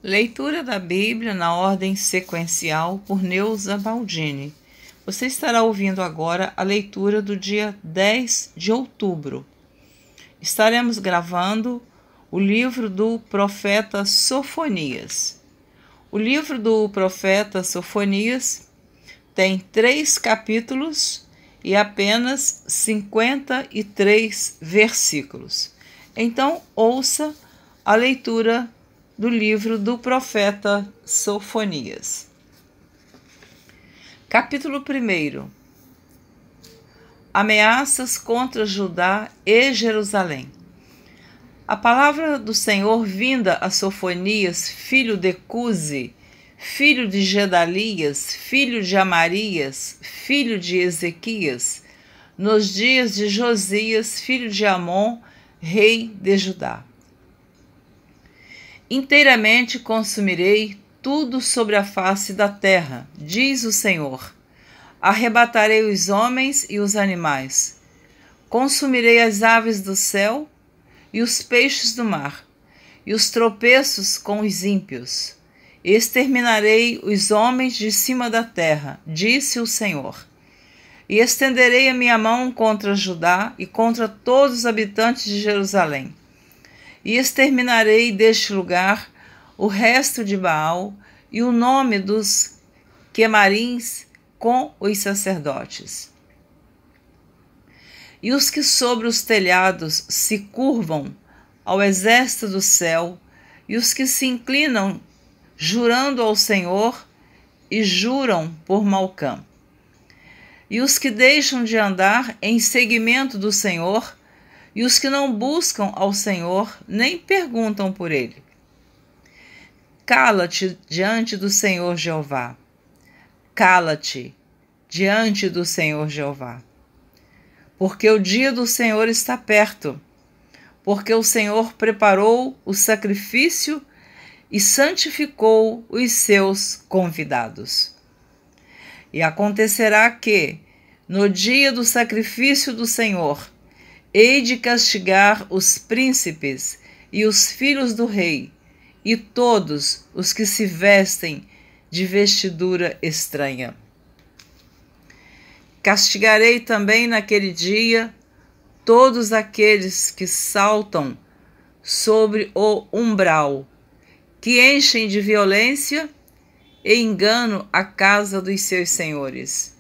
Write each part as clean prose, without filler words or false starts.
Leitura da Bíblia na ordem sequencial por Neuza Baldini. Você estará ouvindo agora a leitura do dia 10 de outubro. Estaremos gravando o livro do profeta Sofonias. O livro do profeta Sofonias tem 3 capítulos e apenas 53 versículos. Então, ouça a leitura do livro do profeta Sofonias. Capítulo 1. Ameaças contra Judá e Jerusalém. A palavra do Senhor vinda a Sofonias, filho de Cusi, filho de Gedalias, filho de Amarias, filho de Ezequias, nos dias de Josias, filho de Amon, rei de Judá. Inteiramente consumirei tudo sobre a face da terra, diz o Senhor. Arrebatarei os homens e os animais. Consumirei as aves do céu e os peixes do mar, e os tropeços com os ímpios. Exterminarei os homens de cima da terra, disse o Senhor. E estenderei a minha mão contra Judá e contra todos os habitantes de Jerusalém. E exterminarei deste lugar o resto de Baal e o nome dos quemarins com os sacerdotes. E os que sobre os telhados se curvam ao exército do céu, e os que se inclinam jurando ao Senhor e juram por Malcã. E os que deixam de andar em seguimento do Senhor, e os que não buscam ao Senhor, nem perguntam por ele. Cala-te diante do Senhor Jeová. Cala-te diante do Senhor Jeová. Porque o dia do Senhor está perto, porque o Senhor preparou o sacrifício e santificou os seus convidados. E acontecerá que, no dia do sacrifício do Senhor, hei de castigar os príncipes e os filhos do rei, e todos os que se vestem de vestidura estranha. Castigarei também naquele dia todos aqueles que saltam sobre o umbral, que enchem de violência e engano a casa dos seus senhores.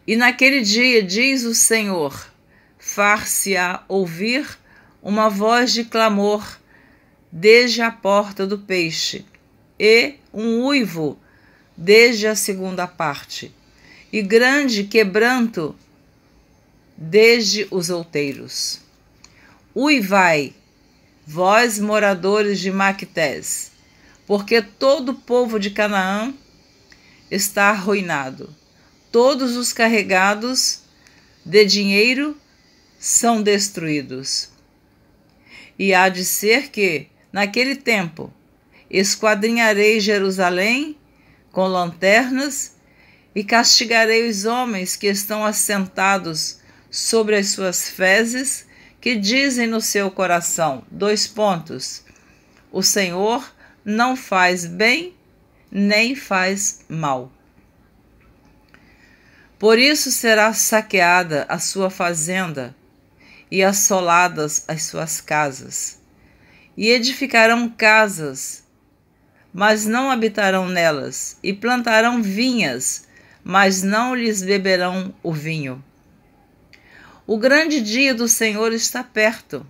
E naquele dia, diz o Senhor, far-se-á ouvir uma voz de clamor desde a porta do peixe, e um uivo desde a segunda parte, e grande quebranto desde os outeiros. Uivai, vós moradores de Maquetés, porque todo o povo de Canaã está arruinado. Todos os carregados de dinheiro são destruídos. E há de ser que, naquele tempo, esquadrinharei Jerusalém com lanternas e castigarei os homens que estão assentados sobre as suas fezes, que dizem no seu coração, : o Senhor não faz bem, nem faz mal. Por isso será saqueada a sua fazenda e assoladas as suas casas. E edificarão casas, mas não habitarão nelas, e plantarão vinhas, mas não lhes beberão o vinho. O grande dia do Senhor está perto,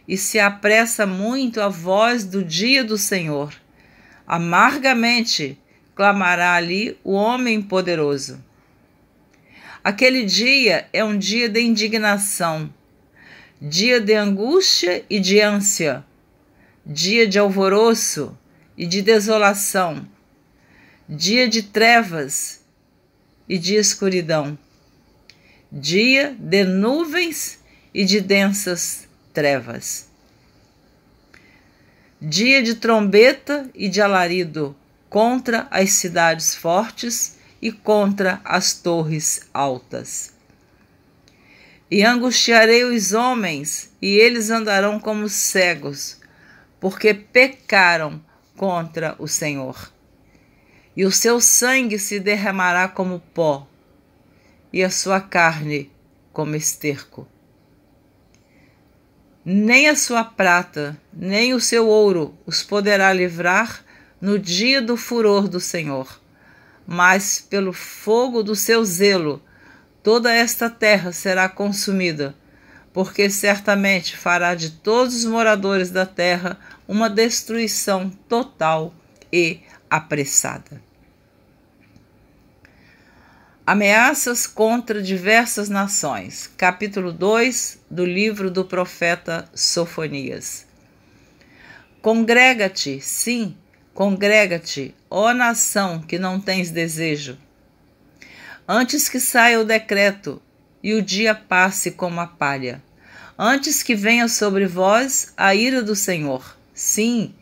e se apressa muito a voz do dia do Senhor. Amargamente clamará ali o homem poderoso. Aquele dia é um dia de indignação, dia de angústia e de ânsia, dia de alvoroço e de desolação, dia de trevas e de escuridão, dia de nuvens e de densas trevas, dia de trombeta e de alarido contra as cidades fortes e contra as torres altas. E angustiarei os homens, e eles andarão como cegos, porque pecaram contra o Senhor. E o seu sangue se derramará como pó, e a sua carne como esterco. Nem a sua prata, nem o seu ouro os poderá livrar no dia do furor do Senhor. Mas pelo fogo do seu zelo, toda esta terra será consumida, porque certamente fará de todos os moradores da terra uma destruição total e apressada. Ameaças contra diversas nações. Capítulo 2 do livro do profeta Sofonias. Congrega-te, sim, congrega-te, ó nação que não tens desejo. Antes que saia o decreto e o dia passe como a palha. Antes que venha sobre vós a ira do Senhor. Sim,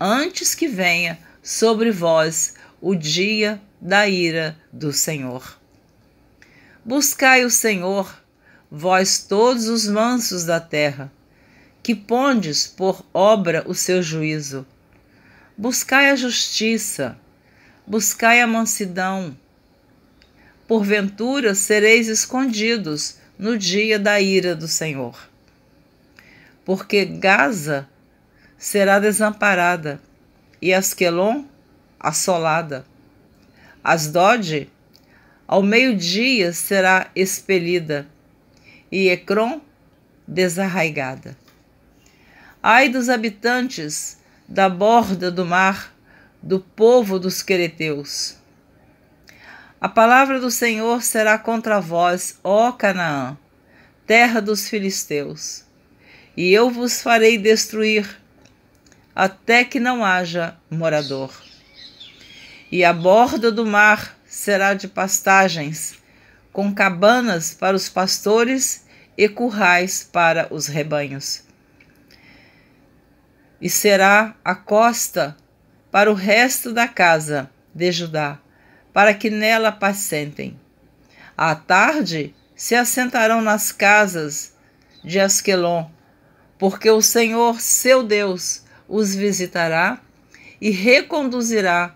antes que venha sobre vós o dia da ira do Senhor. Buscai o Senhor, vós todos os mansos da terra, que pondes por obra o seu juízo. Buscai a justiça, buscai a mansidão. Porventura sereis escondidos no dia da ira do Senhor. Porque Gaza será desamparada, e Asquelon assolada. Asdod ao meio-dia será expelida, e Ecrom desarraigada. Ai dos habitantes da borda do mar, do povo dos quereteus. A palavra do Senhor será contra vós, ó Canaã, terra dos filisteus, e eu vos farei destruir, até que não haja morador. E a borda do mar será de pastagens, com cabanas para os pastores e currais para os rebanhos. E será a costa para o resto da casa de Judá, para que nela apacentem. À tarde se assentarão nas casas de Asquelon, porque o Senhor, seu Deus, os visitará e reconduzirá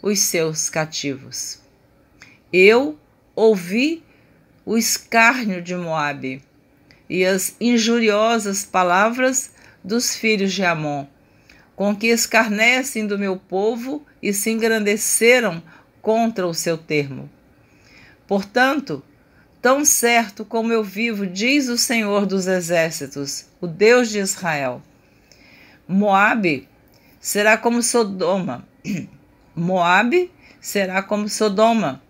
os seus cativos. Eu ouvi o escárnio de Moabe e as injuriosas palavras dos filhos de Amon, com que escarnecem do meu povo e se engrandeceram contra o seu termo. Portanto, tão certo como eu vivo, diz o Senhor dos Exércitos, o Deus de Israel, Moabe será como Sodoma. Moabe será como Sodoma,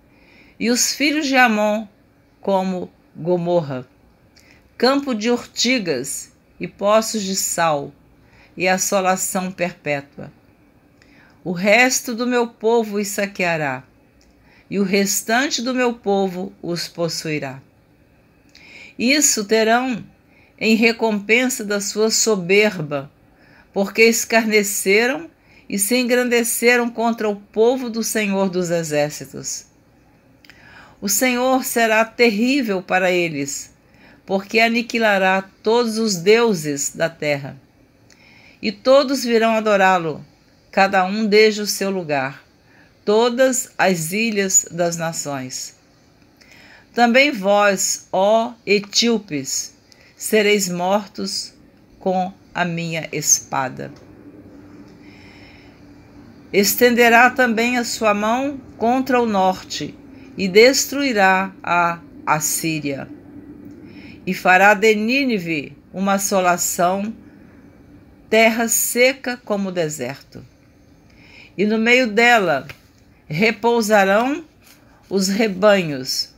e os filhos de Amon como Gomorra, campo de urtigas e poços de sal, e assolação perpétua. O resto do meu povo os saqueará, e o restante do meu povo os possuirá. Isso terão em recompensa da sua soberba, porque escarneceram e se engrandeceram contra o povo do Senhor dos Exércitos. O Senhor será terrível para eles, porque aniquilará todos os deuses da terra. E todos virão adorá-lo, cada um desde o seu lugar, todas as ilhas das nações. Também vós, ó etíopes, sereis mortos com a minha espada. Estenderá também a sua mão contra o norte e destruirá a Assíria. E fará de Nínive uma assolação, terra seca como o deserto. E no meio dela repousarão os rebanhos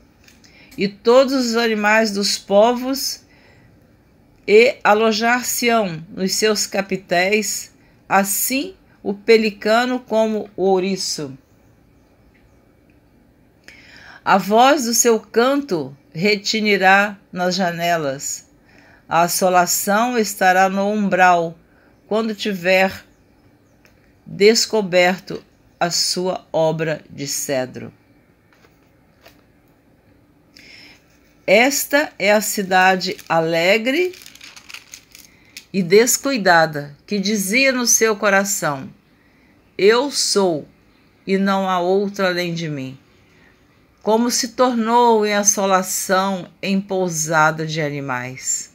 e todos os animais dos povos, e alojar-se-ão nos seus capitéis, assim o pelicano como o ouriço. A voz do seu canto retinirá nas janelas. A assolação estará no umbral, quando tiver descoberto a sua obra de cedro. Esta é a cidade alegre e descuidada, que dizia no seu coração: eu sou, e não há outro além de mim. Como se tornou em assolação, em pousada de animais.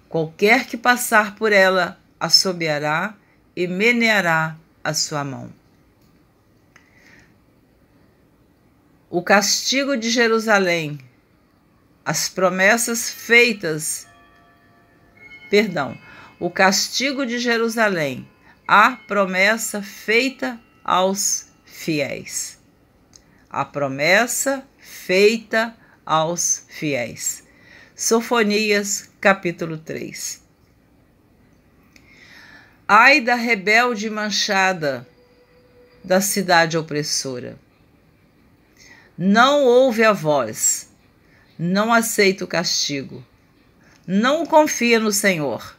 Qualquer que passar por ela assobiará e meneará a sua mão. O castigo de Jerusalém, as promessas feitas, o castigo de Jerusalém, a promessa feita aos fiéis. A promessa feita aos fiéis. Sofonias, capítulo 3. Ai da rebelde manchada, da cidade opressora. Não ouve a voz, não aceita o castigo, não confia no Senhor,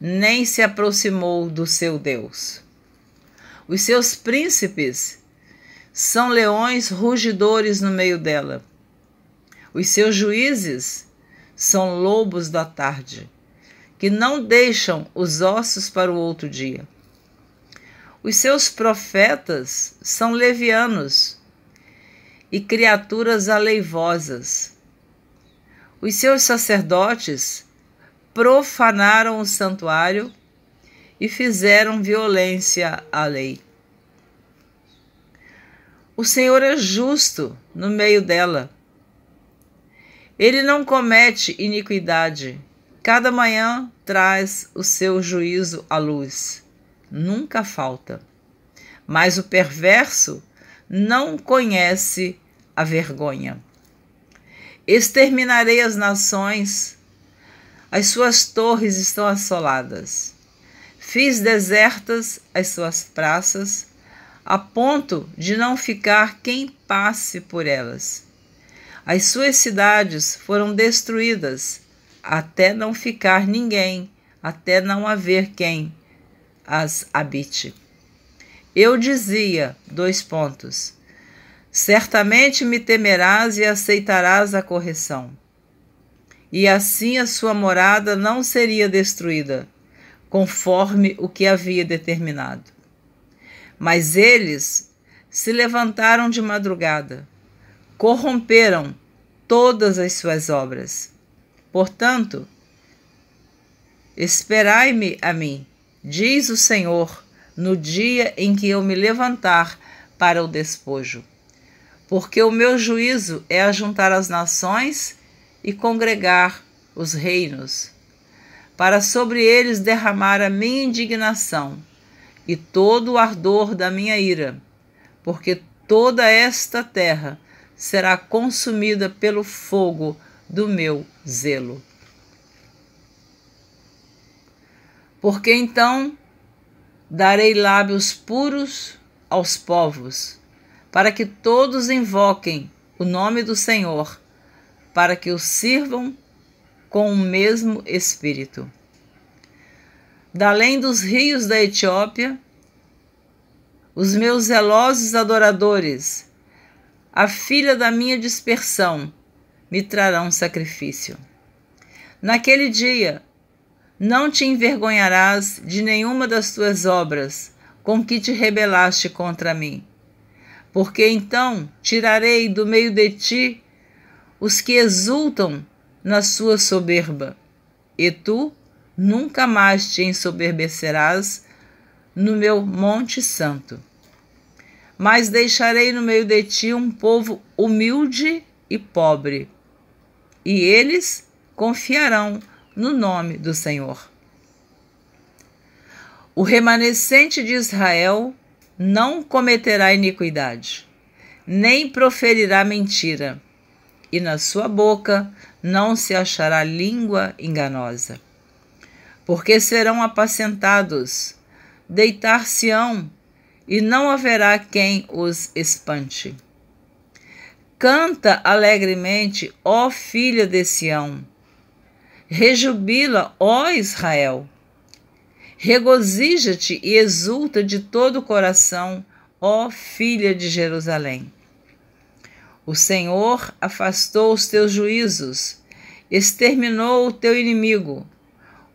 nem se aproximou do seu Deus. Os seus príncipes são leões rugidores no meio dela. Os seus juízes são lobos da tarde, que não deixam os ossos para o outro dia. Os seus profetas são levianos e criaturas aleivosas. Os seus sacerdotes profanaram o santuário e fizeram violência à lei. O Senhor é justo no meio dela. Ele não comete iniquidade. Cada manhã traz o seu juízo à luz. Nunca falta. Mas o perverso não conhece a vergonha. Exterminarei as nações. As suas torres estão assoladas. Fiz desertas as suas praças, a ponto de não ficar quem passe por elas. As suas cidades foram destruídas, até não ficar ninguém, até não haver quem as habite. Eu dizia, certamente me temerás e aceitarás a correção. E assim a sua morada não seria destruída, conforme o que havia determinado. Mas eles se levantaram de madrugada, corromperam todas as suas obras. Portanto, esperai-me a mim, diz o Senhor, no dia em que eu me levantar para o despojo. Porque o meu juízo é ajuntar as nações e congregar os reinos, para sobre eles derramar a minha indignação e todo o ardor da minha ira, porque toda esta terra será consumida pelo fogo do meu zelo. Porque então darei lábios puros aos povos, para que todos invoquem o nome do Senhor, para que o sirvam com o mesmo espírito. Da além dos rios da Etiópia, os meus zelosos adoradores, a filha da minha dispersão, me trarão sacrifício. Naquele dia, não te envergonharás de nenhuma das tuas obras com que te rebelaste contra mim, porque então tirarei do meio de ti os que exultam na sua soberba, e tu nunca mais te ensoberbecerás no meu monte santo. Mas deixarei no meio de ti um povo humilde e pobre, e eles confiarão no nome do Senhor. O remanescente de Israel não cometerá iniquidade, nem proferirá mentira, e na sua boca não se achará língua enganosa. Porque serão apacentados, deitar-se-ão, e não haverá quem os espante. Canta alegremente, ó filha de Sião. Rejubila, ó Israel. Regozija-te e exulta de todo o coração, ó filha de Jerusalém. O Senhor afastou os teus juízos, exterminou o teu inimigo.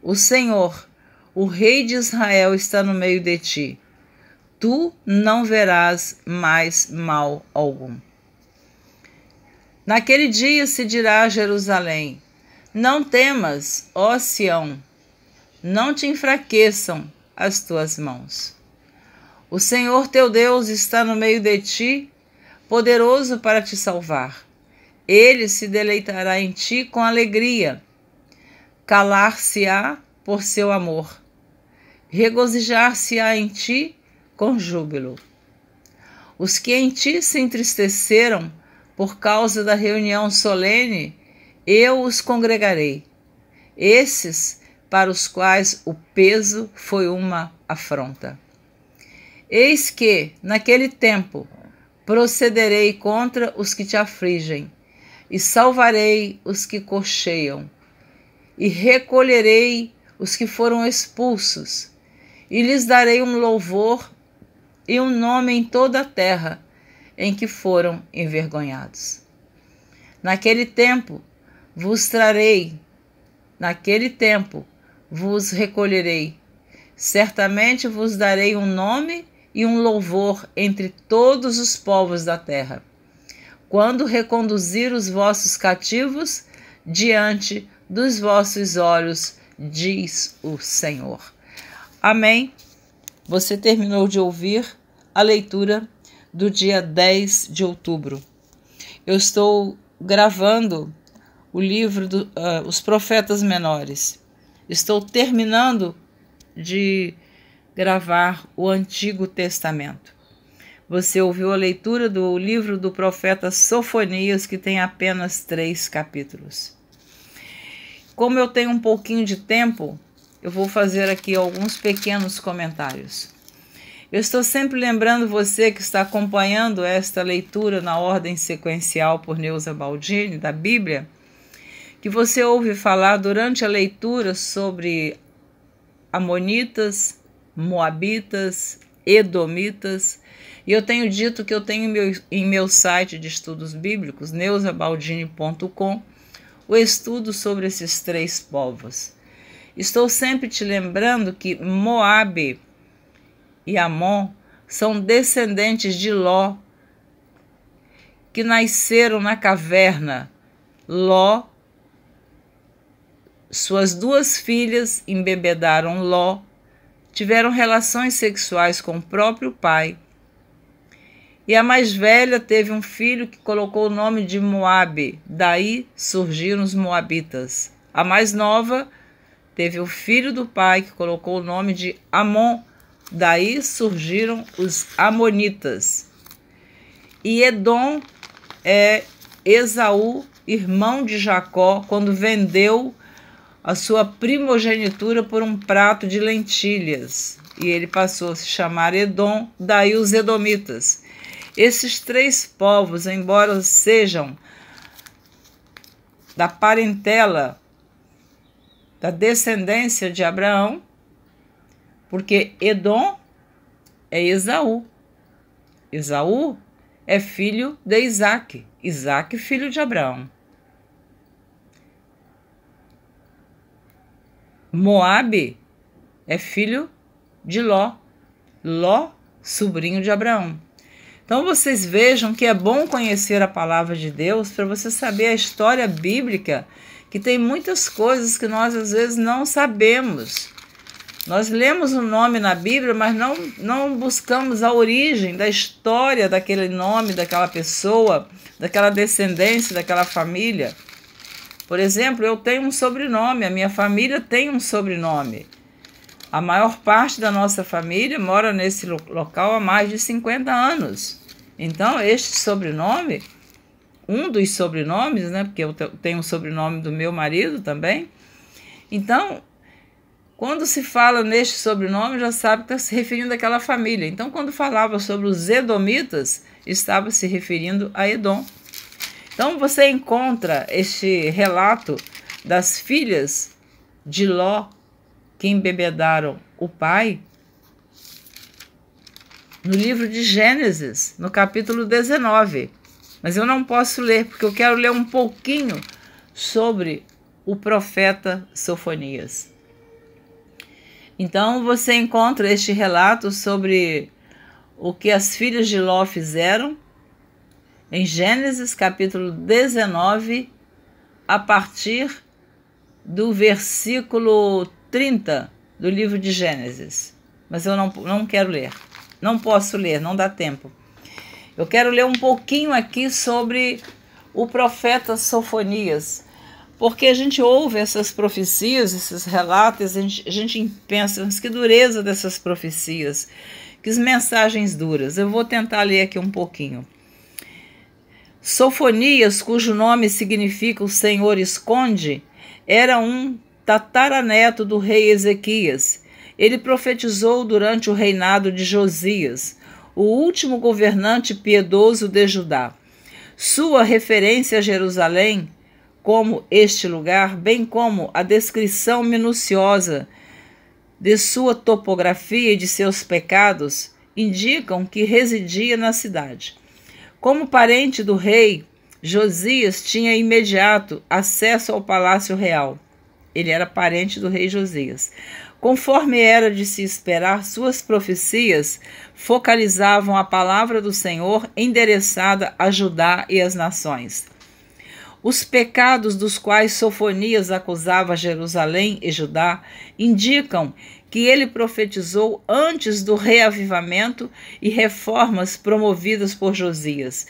O Senhor, o Rei de Israel, está no meio de ti. Tu não verás mais mal algum. Naquele dia se dirá a Jerusalém: não temas, ó Sião, não te enfraqueçam as tuas mãos. O Senhor teu Deus está no meio de ti, poderoso para te salvar. Ele se deleitará em ti com alegria. Calar-se-á por seu amor. Regozijar-se-á em ti com júbilo. Os que em ti se entristeceram por causa da reunião solene, eu os congregarei. Esses para os quais o peso foi uma afronta. Eis que, naquele tempo, procederei contra os que te afligem, e salvarei os que cocheiam, e recolherei os que foram expulsos, e lhes darei um louvor e um nome em toda a terra em que foram envergonhados. Naquele tempo vos trarei, naquele tempo vos recolherei, certamente vos darei um nome e um louvor entre todos os povos da terra, quando reconduzir os vossos cativos diante dos vossos olhos, diz o Senhor. Amém. Você terminou de ouvir a leitura do dia 10 de outubro. Eu estou gravando o livro Os Profetas Menores. Estou terminando de gravar o Antigo Testamento. Você ouviu a leitura do livro do profeta Sofonias, que tem apenas 3 capítulos. Como eu tenho um pouquinho de tempo, eu vou fazer aqui alguns pequenos comentários. Eu estou sempre lembrando você que está acompanhando esta leitura na ordem sequencial por Neuza Baldini, da Bíblia, que você ouve falar durante a leitura sobre amonitas, moabitas, edomitas, e eu tenho dito que eu tenho em meu site de estudos bíblicos, neuzabaldini.com, o estudo sobre esses 3 povos. Estou sempre te lembrando que Moabe e Amon são descendentes de Ló, que nasceram na caverna. Ló, suas 2 filhas embebedaram Ló, tiveram relações sexuais com o próprio pai, e a mais velha teve um filho que colocou o nome de Moabe, daí surgiram os moabitas. A mais nova teve o filho do pai que colocou o nome de Amon, daí surgiram os amonitas. E Edom é Esaú, irmão de Jacó, quando vendeu a sua primogenitura por um prato de lentilhas, e ele passou a se chamar Edom, daí os edomitas. Esses 3 povos, embora sejam da parentela, da descendência de Abraão, porque Edom é Esaú. Esaú é filho de Isaque. Isaque, filho de Abraão. Moabe é filho de Ló. Ló, sobrinho de Abraão. Então vocês vejam que é bom conhecer a palavra de Deus para você saber a história bíblica, que tem muitas coisas que nós às vezes não sabemos. Nós lemos o nome na Bíblia, mas não buscamos a origem da história daquele nome, daquela pessoa, daquela descendência, daquela família. Por exemplo, eu tenho um sobrenome, a minha família tem um sobrenome. A maior parte da nossa família mora nesse local há mais de 50 anos. Então, este sobrenome, um dos sobrenomes, né, porque eu tenho o sobrenome do meu marido também. Então, quando se fala neste sobrenome, já sabe que está se referindo àquela família. Então, quando falava sobre os edomitas, estava se referindo a Edom. Então, você encontra este relato das filhas de Ló, que embebedaram o pai, no livro de Gênesis, no capítulo 19. mas eu não posso ler, porque eu quero ler um pouquinho sobre o profeta Sofonias. Então você encontra este relato sobre o que as filhas de Ló fizeram em Gênesis capítulo 19, a partir do versículo 30 do livro de Gênesis. Mas eu não quero ler, não posso ler, não dá tempo. Eu quero ler um pouquinho aqui sobre o profeta Sofonias, porque a gente ouve essas profecias, esses relatos, a gente pensa, mas que dureza dessas profecias, que mensagens duras. Eu vou tentar ler aqui um pouquinho. Sofonias, cujo nome significa o Senhor esconde, era um tataraneto do rei Ezequias. Ele profetizou durante o reinado de Josias, o último governante piedoso de Judá. Sua referência a Jerusalém, como este lugar, bem como a descrição minuciosa de sua topografia e de seus pecados, indicam que residia na cidade. Como parente do rei, Josias tinha imediato acesso ao palácio real. Ele era parente do rei Josias. Conforme era de se esperar, suas profecias focalizavam a palavra do Senhor endereçada a Judá e as nações. Os pecados dos quais Sofonias acusava Jerusalém e Judá indicam que ele profetizou antes do reavivamento e reformas promovidas por Josias,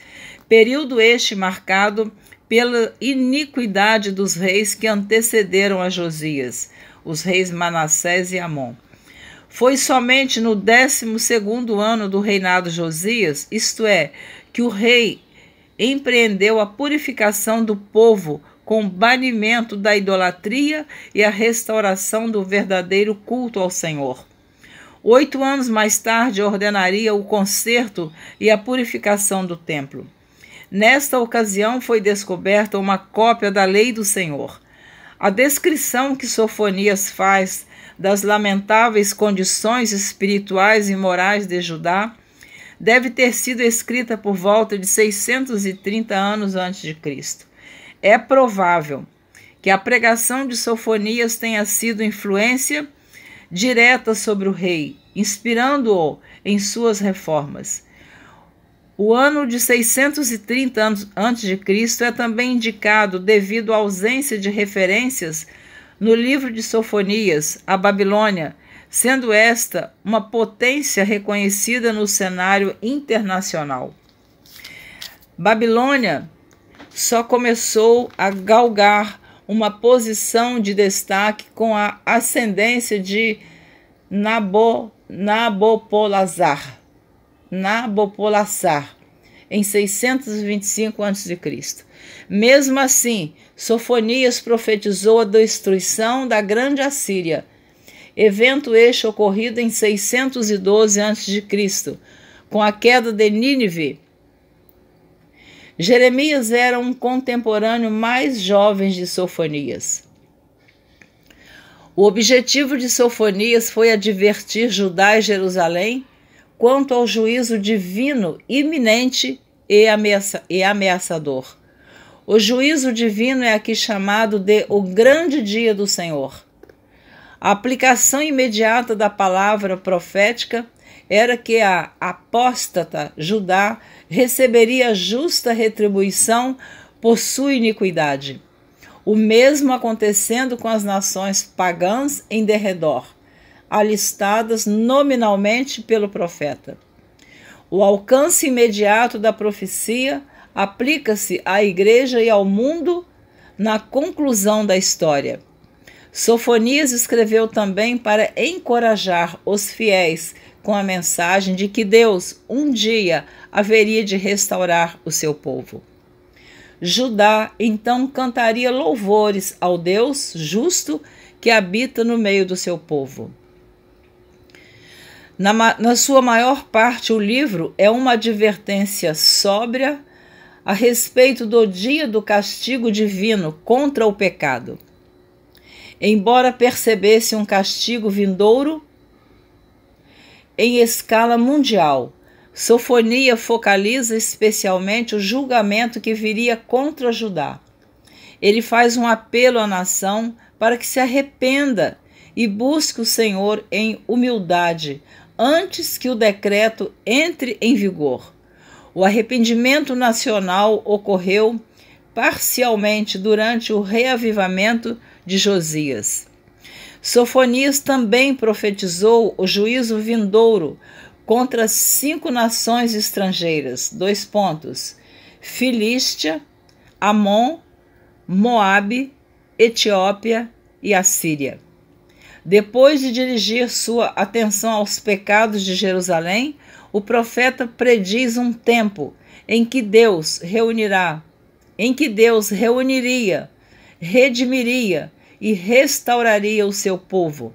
período este marcado pela iniquidade dos reis que antecederam a Josias, os reis Manassés e Amon. Foi somente no 12º ano do reinado de Josias, isto é, que o rei empreendeu a purificação do povo com o banimento da idolatria e a restauração do verdadeiro culto ao Senhor. 8 anos mais tarde, ordenaria o conserto e a purificação do templo. Nesta ocasião, foi descoberta uma cópia da lei do Senhor. A descrição que Sofonias faz das lamentáveis condições espirituais e morais de Judá deve ter sido escrita por volta de 630 anos antes de Cristo. É provável que a pregação de Sofonias tenha sido influência direta sobre o rei, inspirando-o em suas reformas. O ano de 630 anos antes de Cristo é também indicado devido à ausência de referências no livro de Sofonias, a Babilônia, sendo esta uma potência reconhecida no cenário internacional. Babilônia só começou a galgar uma posição de destaque com a ascendência de Nabopolassar em 625 a.C. Mesmo assim, Sofonias profetizou a destruição da Grande Assíria, evento este ocorrido em 612 a.C., com a queda de Nínive. Jeremias era um contemporâneo mais jovem de Sofonias. O objetivo de Sofonias foi advertir Judá e Jerusalém quanto ao juízo divino iminente e ameaçador. O juízo divino é aqui chamado de o grande dia do Senhor. A aplicação imediata da palavra profética era que a apóstata Judá receberia justa retribuição por sua iniquidade. O mesmo acontecendo com as nações pagãs em derredor, alistadas nominalmente pelo profeta. O alcance imediato da profecia aplica-se à igreja e ao mundo na conclusão da história. Sofonias escreveu também para encorajar os fiéis com a mensagem de que Deus um dia haveria de restaurar o seu povo. Judá então cantaria louvores ao Deus justo que habita no meio do seu povo. Na sua maior parte, o livro é uma advertência sóbria a respeito do dia do castigo divino contra o pecado. Embora percebesse um castigo vindouro em escala mundial, Sofonia focaliza especialmente o julgamento que viria contra Judá. Ele faz um apelo à nação para que se arrependa e busque o Senhor em humildade, antes que o decreto entre em vigor. O arrependimento nacional ocorreu parcialmente durante o reavivamento de Josias. Sofonias também profetizou o juízo vindouro contra 5 nações estrangeiras. Filístia, Amon, Moabe, Etiópia e Assíria. Depois de dirigir sua atenção aos pecados de Jerusalém, o profeta prediz um tempo em que Deus reuniria, redimiria e restauraria o seu povo.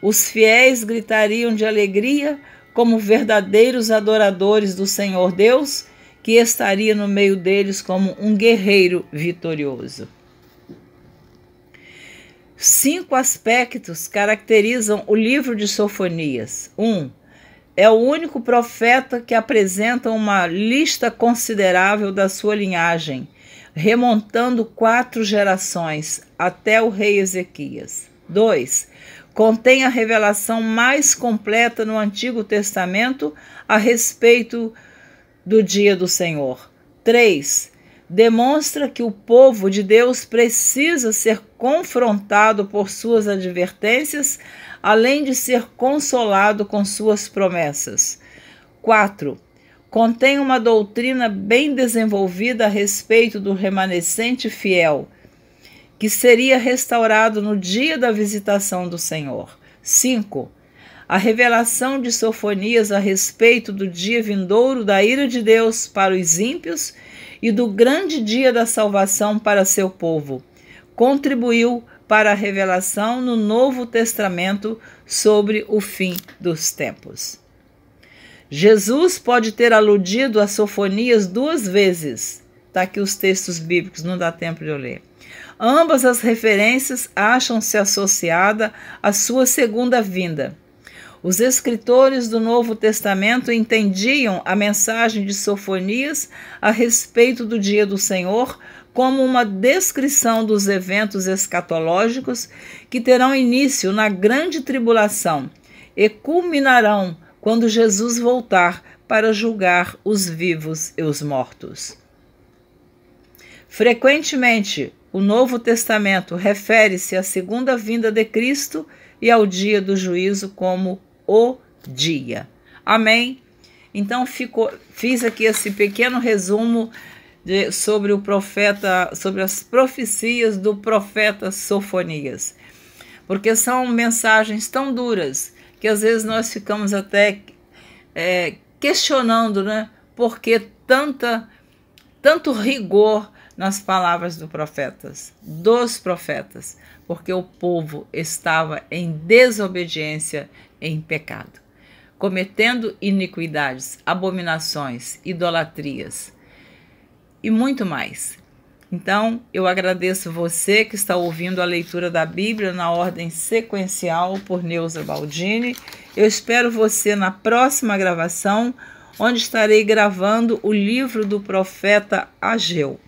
Os fiéis gritariam de alegria como verdadeiros adoradores do Senhor Deus, que estaria no meio deles como um guerreiro vitorioso. 5 aspectos caracterizam o livro de Sofonias. 1. É o único profeta que apresenta uma lista considerável da sua linhagem, remontando 4 gerações até o rei Ezequias. 2. Contém a revelação mais completa no Antigo Testamento a respeito do dia do Senhor. 3. Demonstra que o povo de Deus precisa ser confrontado por suas advertências, além de ser consolado com suas promessas. 4. Contém uma doutrina bem desenvolvida a respeito do remanescente fiel, que seria restaurado no dia da visitação do Senhor. 5. A revelação de Sofonias a respeito do dia vindouro da ira de Deus para os ímpios e do grande dia da salvação para seu povo contribuiu para a revelação no Novo Testamento sobre o fim dos tempos. Jesus pode ter aludido a Sofonias 2 vezes. Está aqui os textos bíblicos, não dá tempo de eu ler. Ambas as referências acham-se associadas à sua segunda vinda. Os escritores do Novo Testamento entendiam a mensagem de Sofonias a respeito do dia do Senhor como uma descrição dos eventos escatológicos que terão início na grande tribulação e culminarão quando Jesus voltar para julgar os vivos e os mortos. Frequentemente, o Novo Testamento refere-se à segunda vinda de Cristo e ao dia do juízo como o dia. Amém? Então fiz aqui esse pequeno resumo sobre o profeta, sobre as profecias do profeta Sofonias, porque são mensagens tão duras que às vezes nós ficamos até questionando, né? Por que tanto rigor nas palavras dos profetas, porque o povo estava em desobediência, em pecado, cometendo iniquidades, abominações, idolatrias e muito mais. Então, eu agradeço você que está ouvindo a leitura da Bíblia na ordem sequencial por Neuza Baldini. Eu espero você na próxima gravação, onde estarei gravando o livro do profeta Ageu.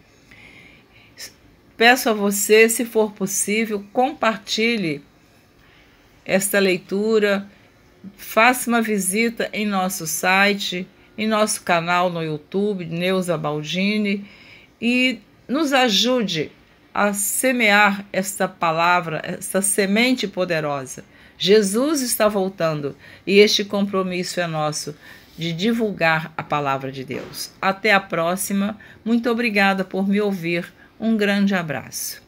Peço a você, se for possível, compartilhe esta leitura, faça uma visita em nosso site, em nosso canal no YouTube, Neuza Baldini, e nos ajude a semear esta palavra, esta semente poderosa. Jesus está voltando e este compromisso é nosso de divulgar a palavra de Deus. Até a próxima. Muito obrigada por me ouvir. Um grande abraço.